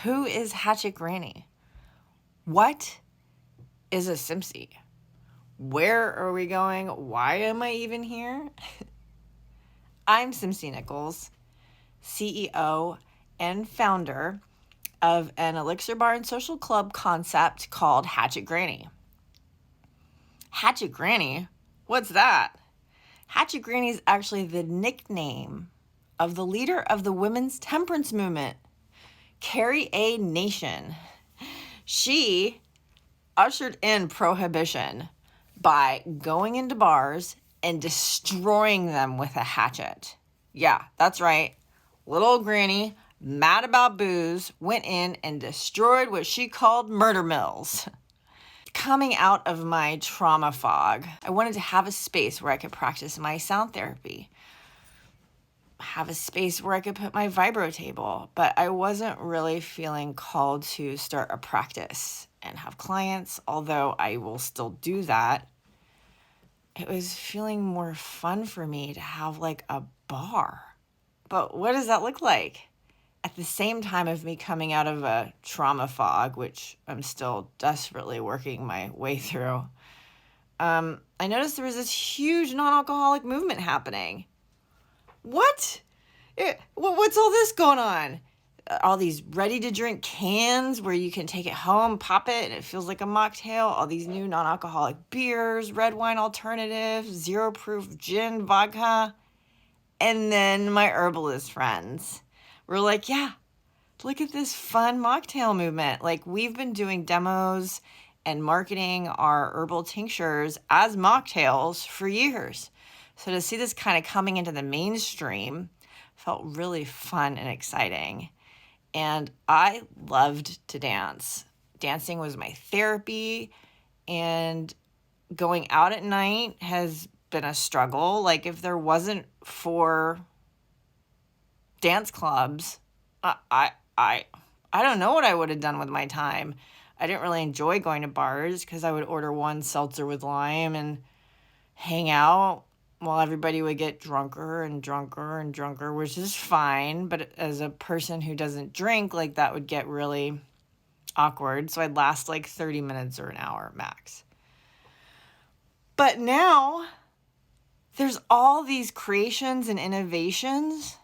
Who is Hatchet Granny? What is a Cimcie? Where are we going? Why am I even here? I'm Cimcie Nichols, CEO and founder of an elixir bar and social club concept called Hatchet Granny. Hatchet Granny? What's that? Hatchet Granny is actually the nickname of the leader of the women's temperance movement, Carrie A. Nation. She ushered in prohibition by going into bars and destroying them with a hatchet. Yeah, that's right. Little old granny, mad about booze, went in and destroyed what she called murder mills. Coming out of my trauma fog, I wanted to have a space where I could practice my sound therapy, have a space where I could put my vibro table, but I wasn't really feeling called to start a practice and have clients, although I will still do that. It was feeling more fun for me to have like a bar. But what does that look like? At the same time of me coming out of a trauma fog, which I'm still desperately working my way through, I noticed there was this huge non-alcoholic movement happening. What? What's all this going on? All these ready-to-drink cans where you can take it home, pop it, and it feels like a mocktail. All these new non-alcoholic beers, red wine alternatives, zero-proof gin, vodka. And then my herbalist friends were like, yeah, look at this fun mocktail movement. Like, we've been doing demos and marketing our herbal tinctures as mocktails for years. So to see this kind of coming into the mainstream felt really fun and exciting. And I loved to dance. Dancing was my therapy, and going out at night has been a struggle. Like, if there wasn't for dance clubs, I don't know what I would have done with my time. I didn't really enjoy going to bars because I would order one seltzer with lime and hang out while everybody would get drunker and drunker and drunker, which is fine. But as a person who doesn't drink, like, that would get really awkward. So I'd last like 30 minutes or an hour max. But now there's all these creations and innovations.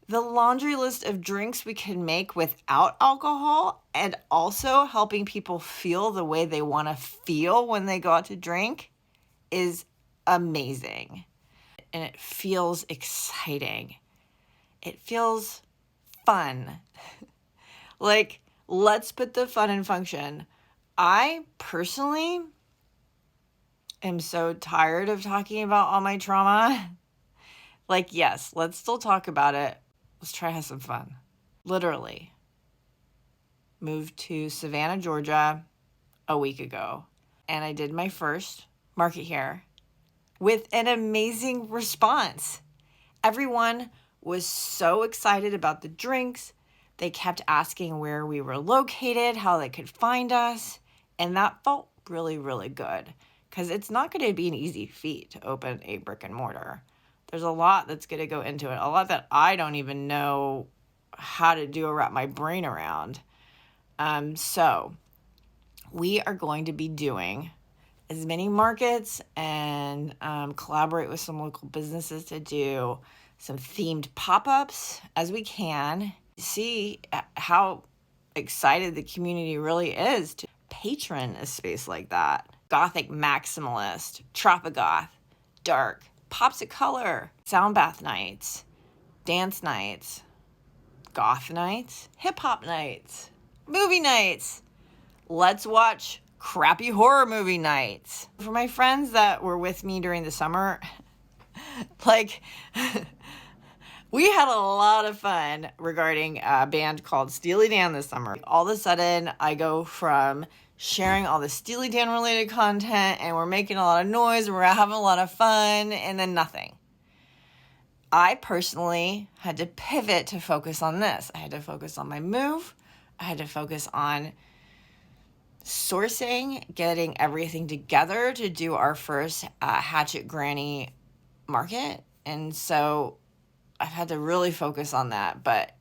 The laundry list of drinks we can make without alcohol, and also helping people feel the way they want to feel when they go out to drink, is amazing. And it feels exciting. It feels fun. Like, let's put the fun in function. I personally am so tired of talking about all my trauma. Like, yes, let's still talk about it. Let's try to have some fun. Literally moved to Savannah, Georgia a week ago. And I did my first market here with an amazing response. Everyone was so excited about the drinks. They kept asking where we were located, how they could find us. And that felt really, really good, because it's not going to be an easy feat to open a brick and mortar. There's a lot that's going to go into it, a lot that I don't even know how to do or wrap my brain around. So we are going to be doing as many markets and collaborate with some local businesses to do some themed pop-ups as we can. See how excited the community really is to patron a space like that. Gothic maximalist, tropigoth, dark, pops of color, sound bath nights, dance nights, goth nights, hip-hop nights, movie nights. Let's watch crappy horror movie nights. For my friends that were with me during the summer, like, we had a lot of fun regarding a band called Steely this summer. All of a sudden, I go from sharing all the Steely related content, and we're making a lot of noise, and we're having a lot of fun, and then nothing. I personally had to pivot to focus on this. I had to focus on my move. I had to focus on sourcing, getting everything together to do our first Hatchet Granny market. And so I've had to really focus on that. But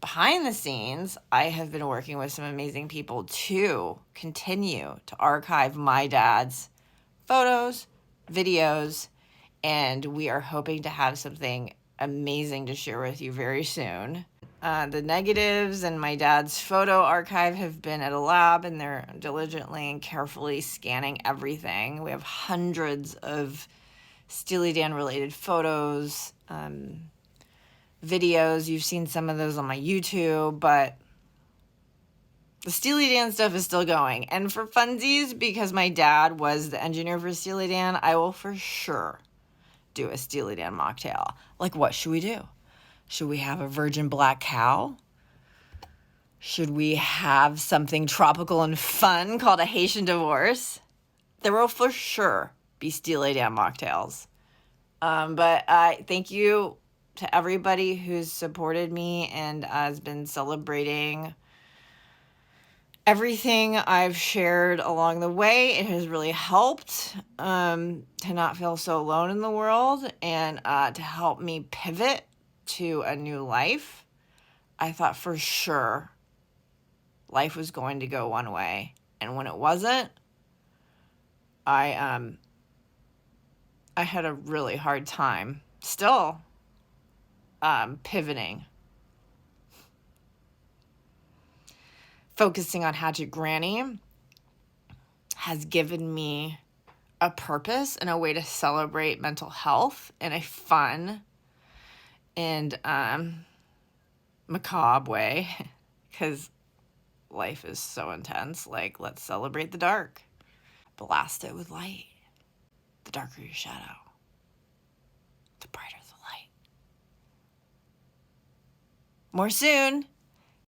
behind the scenes, I have been working with some amazing people to continue to archive my dad's photos, videos, and we are hoping to have something amazing to share with you very soon. The negatives in my dad's photo archive have been at a lab, and they're diligently and carefully scanning everything. We have hundreds of Steely Dan related photos, videos. You've seen some of those on my YouTube, but the Steely Dan stuff is still going. And for funsies, because my dad was the engineer for Steely Dan, I will for sure do a Steely Dan mocktail. Like, what should we do? Should we have a virgin black cow? Should we have something tropical and fun called a Haitian divorce? There will for sure be Steely Dan mocktails. But thank you to everybody who's supported me and has been celebrating everything I've shared along the way. It has really helped to not feel so alone in the world, and to help me pivot to a new life. I thought for sure life was going to go one way, and when it wasn't, I had a really hard time still pivoting. Focusing on Hatchet Granny has given me a purpose and a way to celebrate mental health in a fun and macabre way, because life is so intense. Like, let's celebrate the dark. Blast it with light. The darker your shadow, the brighter the light. More soon.